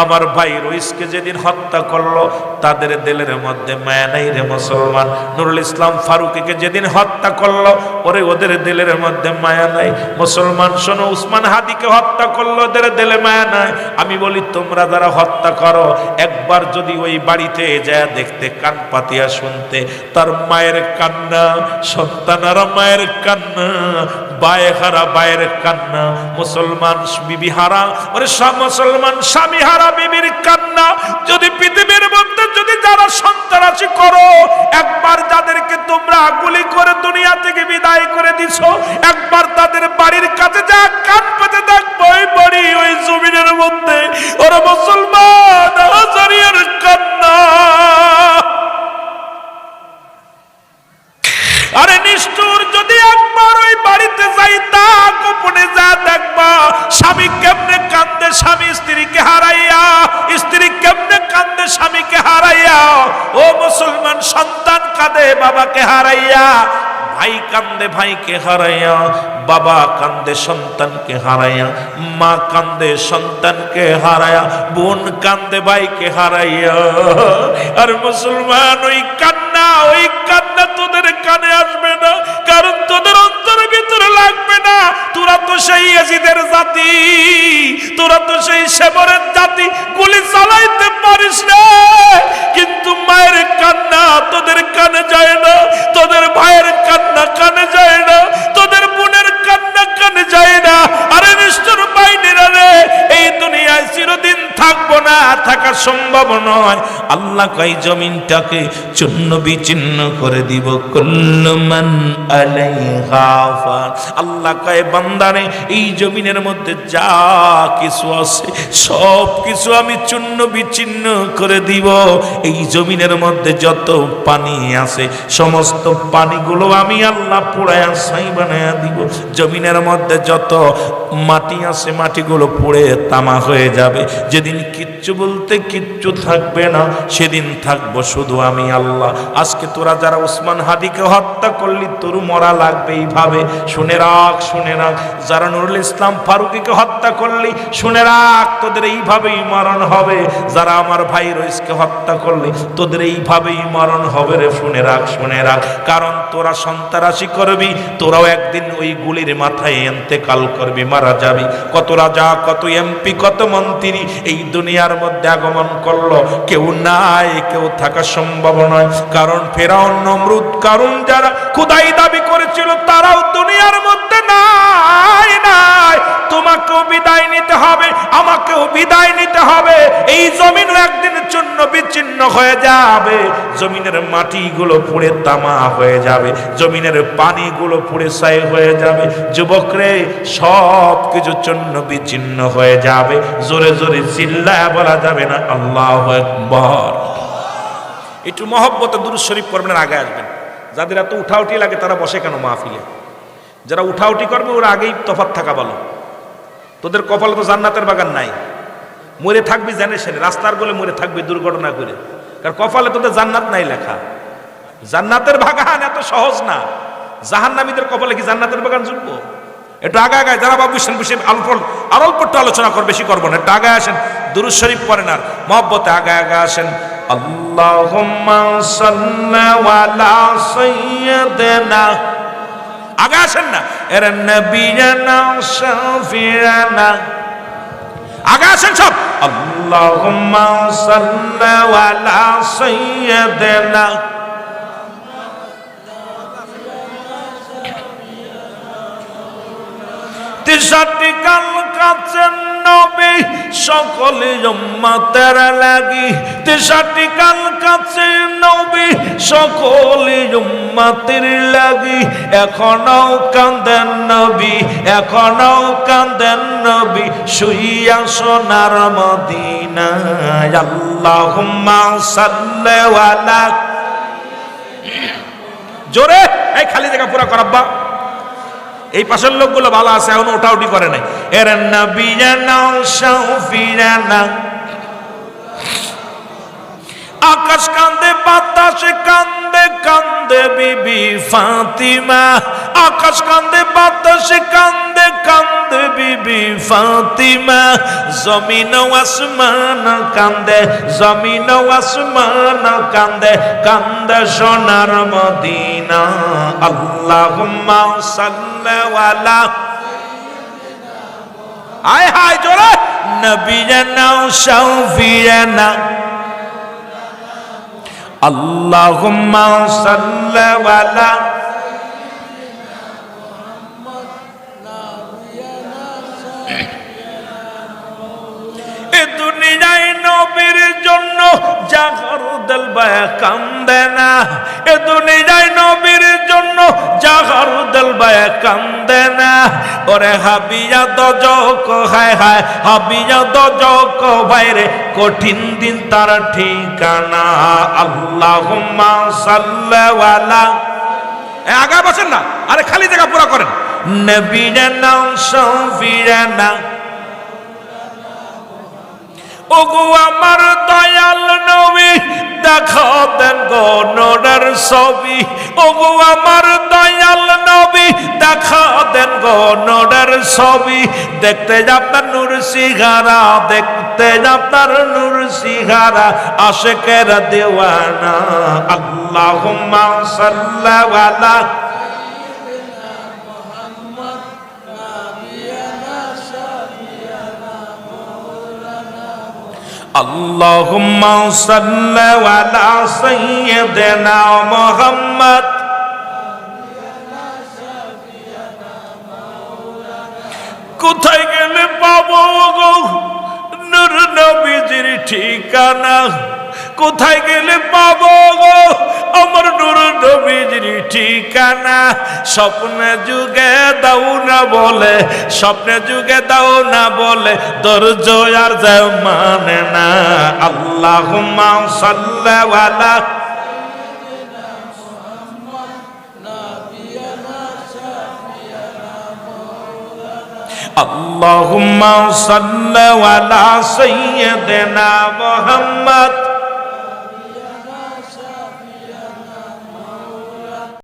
আমার ভাই রইসকে যেদিন হত্যা করলো তাদের দিলের মধ্যে মায়া নাই রে মুসলমান। নুরুল ইসলাম ফারুকীকে যেদিন হত্যা করলো ওদের দিলের মধ্যে মায়া নাই মুসলমান। শোনো, উসমান হাদিকে হত্যা করলো, ওদের দিলে মায়া নাই। আমি বলি তোমরা যারা হত্যা করো একবার যদি ওই বাড়িতে যায় দেখতে, কান পাতিয়া শুনতে তার মায়ের কান্না, সন্তানারা মায়ের কান্না, বায়ে হারা বায়ের কান্না, মুসলমান বিবি হারা ওরে মুসলমান স্বামী হারা বিবির কান্না। যদি পৃথিবীর মধ্যে যদি যারা সন্ত্রাসী করো, একবার যাদেরকে তোমরা গুলি করে দুনিয়া থেকে বিদায় করে দিছো, একবার তাদের বাড়ির কাছে যা কান পেতে দেখবো ওই বাড়ি ওই জমিনের মধ্যে ওরা মুসলমান হাজারিয়ার কান্না। আরে নিষ্ঠুর, যদি একবার ওই বাড়িতে যাইতা গোপনে যা দেখবা স্বামী কেমনে কান্দে স্বামী স্ত্রীকে হারাইয়া, স্ত্রী কেমনে কান্দে স্বামীকে হারাইয়া। ও মুসলমান, সন্তান কাঁদে বাবাকে হারাইয়া, ভাই কান্দে ভাইকে হারাইয়া, বাবা কান্দে সন্তানকে হারাইয়া, মা কান্দে সন্তানকে হারাইয়া, বোন কান্দে ভাইকে হারাইয়া। আর মুসলমান ওই কান্না তোদের কানে আসবে না, কারণ তোদের অন্তরের ভিতরে লাগবে না। তোরা তো সেই ইয়াজিদের জাতি, তোরা তো সেই সেবরের জাতি, গুলি চালাইতে পারিস না। কিন্তু মায়ের কান্না তোদের কানে যায় না, তোদের ভাইয়ের কান্না কানে যায় না, তোদের বোনের কান্না কানে যায় না। আরে নিষ্ঠুর বাইনেরা রে, এই দুনিয়ায় চিরদিন থাকবো না, থাকা সম্ভব নয়। আল্লাহ কই জমিনটাকে চূর্ণ বিচূর্ণ করে দিব। কুল্লু মান আলাইহা ফান। আল্লাহ কয় বান্দারে, এই জমিনের মধ্যে যা কিছু আছে সব কিছু আমি চূর্ণ বিচূর্ণ করে দিব। এই জমিনের মধ্যে যত পানি আছে সমস্ত পানিগুলো আমি আল্লাহ পোড়ায়া ছাই বানায়া দিব। জমিনের মধ্যে যত মাটি আছে মাটিগুলো পুড়ে তামা হয়ে যাবে। যেদিন কিচ্ছু বলতে কিচ্ছু থাকবে না, সেদিন থাকবো শুধু আমি আল্লাহ। আজকে তোরা যারা উসমান হাদিকে হত্যা করলি, তোর মরা লাগবে এইভাবে। শুনে রাখ, শুনে রাখ। যারা নুরুল ইসলাম ফারুকীকে হত্যা করলি, শুনে রাখ, তোদের এইভাবেই মরণ হবে। যারা আমার ভাই রইসকে হত্যা করলি, তোদের এইভাবেই মরণ হবে রে। শুনে রাখ, শুনে রাখ। কারণ তোরা সন্ত্রাসী করবি, তোরাও একদিন ওই গুলির মাথায় ইন্তেকাল করবি, মারা যাবি। কত রাজা, কত এমপি, কত মন্ত্রী এই দুনিয়ার মধ্যে আগমন করলো, কেউ নাই, কেউ থাকা সম্ভব নয়। কারণ ফেরাউন, নমরুদ, কারুন যারা খোদাই দাবি করেছিল তারাও দুনিয়ার মধ্যে নাই। তোমাকেও বিদায় নিতে হবে, আমাকেও বিদায় নিতে হবে। এই জমিন একদিন চূর্ণ বিচ্ছিন্ন হয়ে যাবে, জমিনের মাটিগুলো পুড়ে তামা হয়ে যাবে, জমিনের পানিগুলো পুড়ে ছাই হয়ে যাবে। যুবকরে, সব কিছু চূর্ণ বিচ্ছিন্ন হয়ে যাবে। জোরে জোরে চিল্লায় বলা যাবে না আল্লাহু আকবার। একটু মহব্বতে দুরূদ শরীফ পড়বেন, আগে আসবেন। যাদের এত উঠাউঠি লাগে তারা বসে কেন মাহফিলে? যারা উঠাউঠি করবে ওরা আগেই তফাৎ থাকা ভালো। তোদের কপালে তো জান্নাতের বাগান নাই, মরে থাকবি জেনে সেনে, রাস্তার বলে মরে থাকবি দুর্ঘটনা করে। কারণ কপালে তোদের জান্নাত নাই লেখা। জান্নাতের বাগান এত সহজ না। জাহান্নামীদের কপালে কি জান্নাতের বাগান জুটবো? একটু আগে আগায় যারা বাবু বসে আর অল্প একটু আলোচনা কর, বেশি করবো না। একটু আগে আসেন, দুরূদ শরীফ পড়েন আর মহব্বতে আগে আগে আসেন। আল্লাহুম্মা সাল্লি আলা সাইয়্যিদিনা, আগে আসেন না। এর নবিয়ানা শাফিয়ানা, আগে আসেন সব। আল্লাহুম্মা সাল্লি আলা সাইয়্যিদিনা, তিসাটি কাল কাছে নবী সকলে উম্মতের লাগি, তিসাটি কাল কাছে নবী সকলে উম্মতের লাগি। এখনো কান্দেন নবী, এখনো কান্দেন নবী শুইয়া সোনার মদিনায়। আল্লাহুম্মা সাল্লি আলা, জোরে, এই খালি জায়গা পুরা করাব্বা। এই পাশের লোকগুলো ভালো আছে, এখন ওঠাউটি করে নাই। এর নবিয়ানা শাফিয়ানা, আকাশ কান্দে বাতাসে কান্দে কান্দে কান্দে বিবি ফাতিমা, আকাশ কান্দে বাতাস কান্দে কান্দে বিবি ফাতিমা, জমিন ও আসমান কান্দে জমিন ও আসমান কান্দে কান্দে সোনার মদিনা। আল্লাহুম্মা সাল্লি আলা, আয় হায় জোরে, নবীনা শাফিয়ানা, আল্লাহুম্মা সাল্লি আলা, এ দুনিয়ায় নবীর জন্য জাগর দিল বায়া কান্দে না, এ দুনিয়ায় নবীর জন্য জাগর দিল বায়া কান্দে না। ওরে হাবিয়া দজক হায় হায়, হাবিয়া দজক বাইরে কঠিন দিন তার ঠিকানা। আল্লাহুম্মা সাল্লি আলা, আগা বসেন না, আরে খালি জায়গা পুরো করেন। নবীনা শাফিয়ানা, ওগো আমার দয়াল নবী দেখা দেন গো নূরের ছবি, ওগো আমার দয়াল নবী দেখা দেন গো নূরের ছবি। দেখতে আপনার নূর সিগারা, দেখতে আপনার নূর সিগারা, আশিকের দেওয়ানা। আল্লাহুম্মা সাল্লি আলা, আল্লাহুম্মা সাল্লি আলা সাইয়্যিদিনা মুহাম্মদ। কোথায় গেলে পাবো গো নূর নবীজির ঠিকানা, কোথায় গেলে পাবো গো আমার নূর নবীজির ঠিকানা। স্বপ্নে যুগে দাও না বলে, স্বপ্নে যুগে দাও না বলে ধৈর্য আর যে মানে না। আল্লাহুম্মা সাল্লি আলা, আল্লাহুম্মা সাল্লি আলা সাইয়্যিদিনা মুহাম্মদ।